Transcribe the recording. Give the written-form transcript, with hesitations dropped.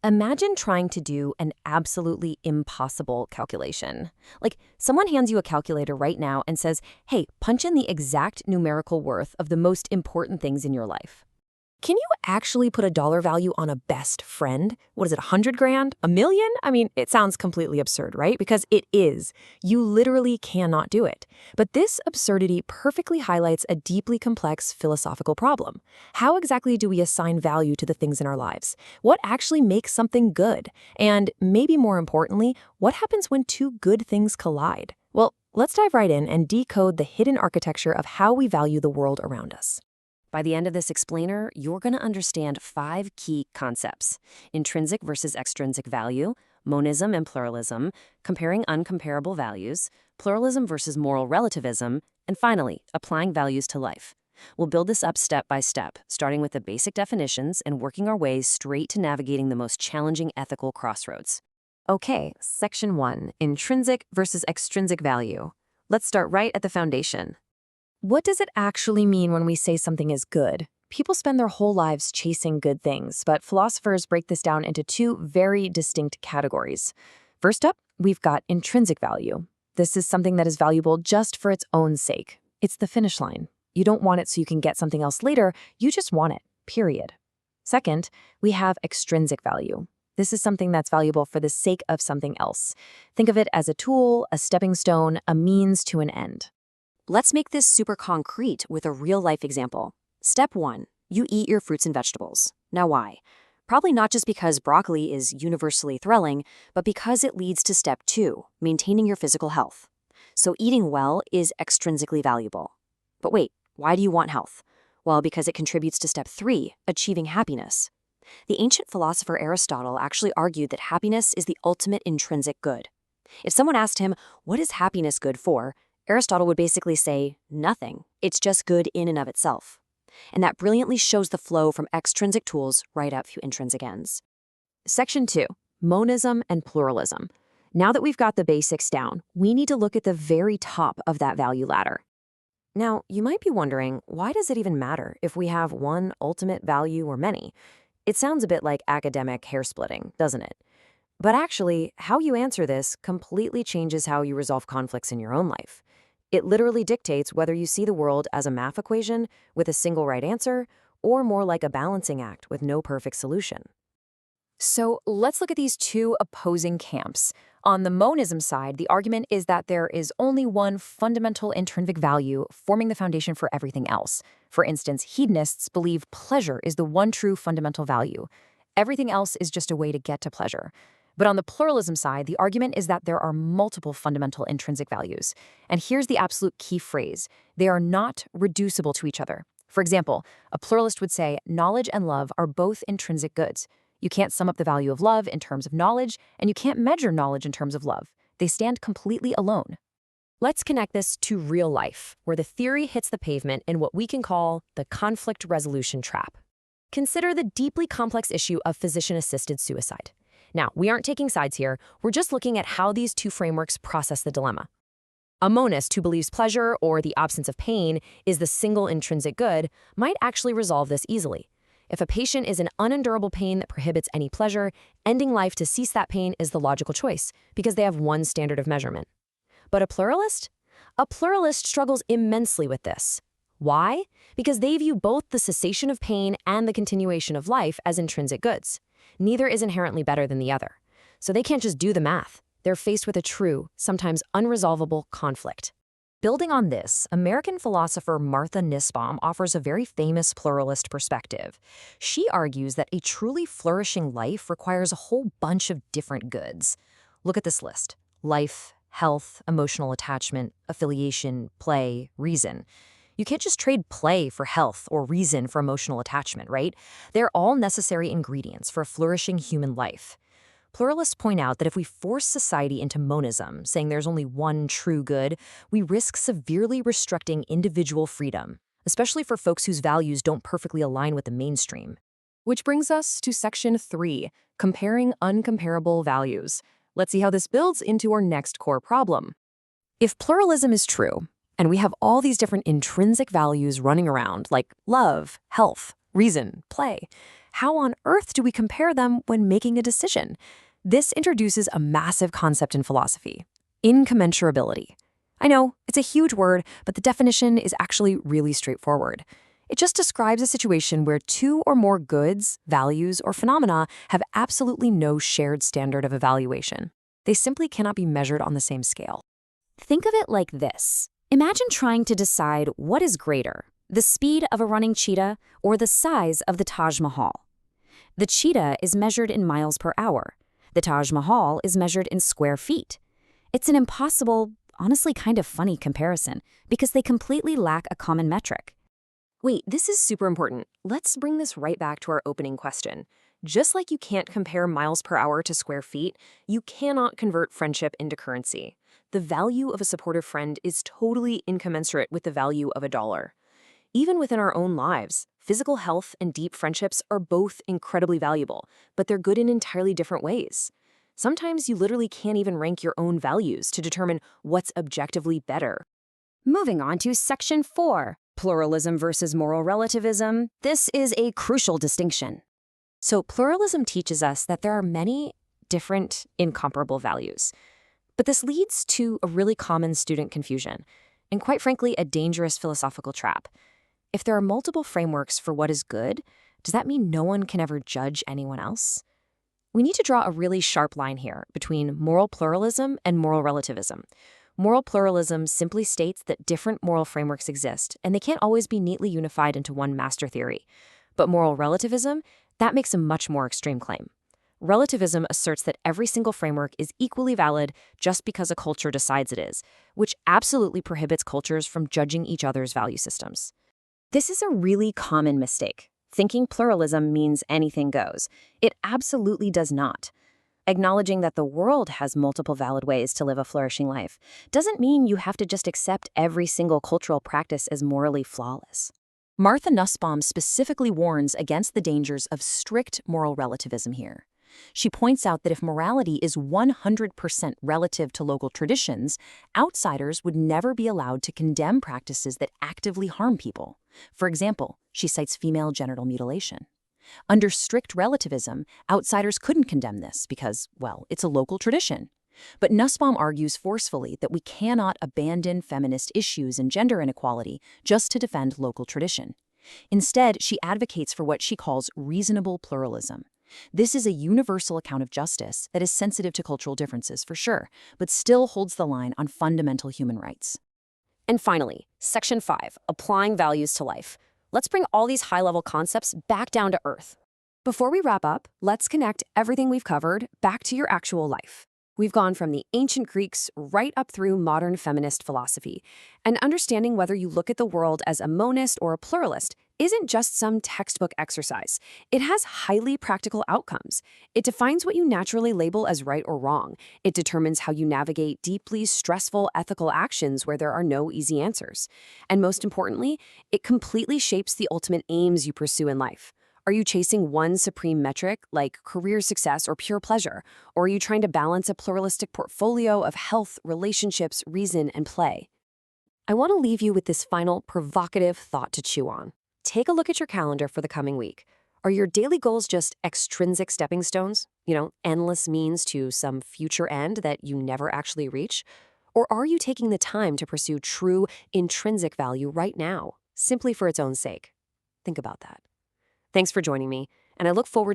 Imagine trying to do an absolutely impossible calculation. Like, someone hands you a calculator right now and says, hey, punch in the exact numerical worth of the most important things in your life. Can you actually put a dollar value on a best friend? What is it, 100 grand? A million? I mean, it sounds completely absurd, right? Because it is. You literally cannot do it. But this absurdity perfectly highlights a deeply complex philosophical problem. How exactly do we assign value to the things in our lives? What actually makes something good? And maybe more importantly, what happens when two good things collide? Well, let's dive right in and decode the hidden architecture of how we value the world around us. By the end of this explainer, you're going to understand 5 key concepts: intrinsic versus extrinsic value, monism and pluralism, comparing uncomparable values, pluralism versus moral relativism, and finally, applying values to life. We'll build this up step by step, starting with the basic definitions and working our way straight to navigating the most challenging ethical crossroads. Okay, section 1, intrinsic versus extrinsic value. Let's start right at the foundation. What does it actually mean when we say something is good? People spend their whole lives chasing good things, but philosophers break this down into 2 very distinct categories. First up, we've got intrinsic value. This is something that is valuable just for its own sake. It's the finish line. You don't want it so you can get something else later, you just want it, period. Second, we have extrinsic value. This is something that's valuable for the sake of something else. Think of it as a tool, a stepping stone, a means to an end. Let's make this super concrete with a real-life example. Step 1, you eat your fruits and vegetables. Now why? Probably not just because broccoli is universally thrilling, but because it leads to step 2, maintaining your physical health. So eating well is extrinsically valuable. But wait, why do you want health? Well, because it contributes to step 3, achieving happiness. The ancient philosopher Aristotle actually argued that happiness is the ultimate intrinsic good. If someone asked him, what is happiness good for? Aristotle would basically say, nothing. It's just good in and of itself. And that brilliantly shows the flow from extrinsic tools right up to intrinsic ends. Section 2, monism and pluralism. Now that we've got the basics down, we need to look at the very top of that value ladder. Now, you might be wondering, why does it even matter if we have one ultimate value or many? It sounds a bit like academic hair splitting, doesn't it? But actually, how you answer this completely changes how you resolve conflicts in your own life. It literally dictates whether you see the world as a math equation with a single right answer, or more like a balancing act with no perfect solution. So let's look at these 2 opposing camps. On the monism side, the argument is that there is only one fundamental intrinsic value forming the foundation for everything else. For instance, hedonists believe pleasure is the one true fundamental value. Everything else is just a way to get to pleasure. But on the pluralism side, the argument is that there are multiple fundamental intrinsic values. And here's the absolute key phrase: they are not reducible to each other. For example, a pluralist would say knowledge and love are both intrinsic goods. You can't sum up the value of love in terms of knowledge, and you can't measure knowledge in terms of love. They stand completely alone. Let's connect this to real life, where the theory hits the pavement in what we can call the conflict resolution trap. Consider the deeply complex issue of physician-assisted suicide. Now, we aren't taking sides here, we're just looking at how these 2 frameworks process the dilemma. A monist who believes pleasure, or the absence of pain, is the single intrinsic good might actually resolve this easily. If a patient is in unendurable pain that prohibits any pleasure, ending life to cease that pain is the logical choice, because they have one standard of measurement. But a pluralist? A pluralist struggles immensely with this. Why? Because they view both the cessation of pain and the continuation of life as intrinsic goods. Neither is inherently better than the other. So they can't just do the math. They're faced with a true, sometimes unresolvable conflict. Building on this, American philosopher Martha Nussbaum offers a very famous pluralist perspective. She argues that a truly flourishing life requires a whole bunch of different goods. Look at this list: life, health, emotional attachment, affiliation, play, reason. You can't just trade play for health or reason for emotional attachment, right? They're all necessary ingredients for a flourishing human life. Pluralists point out that if we force society into monism, saying there's only one true good, we risk severely restricting individual freedom, especially for folks whose values don't perfectly align with the mainstream. Which brings us to section 3, comparing uncomparable values. Let's see how this builds into our next core problem. If pluralism is true, and we have all these different intrinsic values running around, like love, health, reason, play, how on earth do we compare them when making a decision? This introduces a massive concept in philosophy: incommensurability. I know, it's a huge word, but the definition is actually really straightforward. It just describes a situation where two or more goods, values, or phenomena have absolutely no shared standard of evaluation. They simply cannot be measured on the same scale. Think of it like this. Imagine trying to decide what is greater, the speed of a running cheetah or the size of the Taj Mahal. The cheetah is measured in miles per hour. The Taj Mahal is measured in square feet. It's an impossible, honestly kind of funny comparison because they completely lack a common metric. Wait, this is super important. Let's bring this right back to our opening question. Just like you can't compare miles per hour to square feet, you cannot convert friendship into currency. The value of a supportive friend is totally incommensurate with the value of $1. Even within our own lives, physical health and deep friendships are both incredibly valuable, but they're good in entirely different ways. Sometimes you literally can't even rank your own values to determine what's objectively better. Moving on to Section 4, Pluralism versus Moral Relativism. This is a crucial distinction. So pluralism teaches us that there are many different incomparable values. But this leads to a really common student confusion, and quite frankly, a dangerous philosophical trap. If there are multiple frameworks for what is good, does that mean no one can ever judge anyone else? We need to draw a really sharp line here between moral pluralism and moral relativism. Moral pluralism simply states that different moral frameworks exist, and they can't always be neatly unified into one master theory. But moral relativism, that makes a much more extreme claim. Relativism asserts that every single framework is equally valid just because a culture decides it is, which absolutely prohibits cultures from judging each other's value systems. This is a really common mistake. Thinking pluralism means anything goes. It absolutely does not. Acknowledging that the world has multiple valid ways to live a flourishing life doesn't mean you have to just accept every single cultural practice as morally flawless. Martha Nussbaum specifically warns against the dangers of strict moral relativism here. She points out that if morality is 100% relative to local traditions, outsiders would never be allowed to condemn practices that actively harm people. For example, she cites female genital mutilation. Under strict relativism, outsiders couldn't condemn this because, well, it's a local tradition. But Nussbaum argues forcefully that we cannot abandon feminist issues and gender inequality just to defend local tradition. Instead, she advocates for what she calls reasonable pluralism. This is a universal account of justice that is sensitive to cultural differences, for sure, but still holds the line on fundamental human rights. And finally, Section 5, applying values to life. Let's bring all these high-level concepts back down to earth. Before we wrap up, let's connect everything we've covered back to your actual life. We've gone from the ancient Greeks right up through modern feminist philosophy, and understanding whether you look at the world as a monist or a pluralist isn't just some textbook exercise. It has highly practical outcomes. It defines what you naturally label as right or wrong. It determines how you navigate deeply stressful ethical actions where there are no easy answers. And most importantly, it completely shapes the ultimate aims you pursue in life. Are you chasing one supreme metric, like career success or pure pleasure? Or are you trying to balance a pluralistic portfolio of health, relationships, reason, and play? I want to leave you with this final provocative thought to chew on. Take a look at your calendar for the coming week. Are your daily goals just extrinsic stepping stones? Endless means to some future end that you never actually reach? Or are you taking the time to pursue true intrinsic value right now, simply for its own sake? Think about that. Thanks for joining me, and I look forward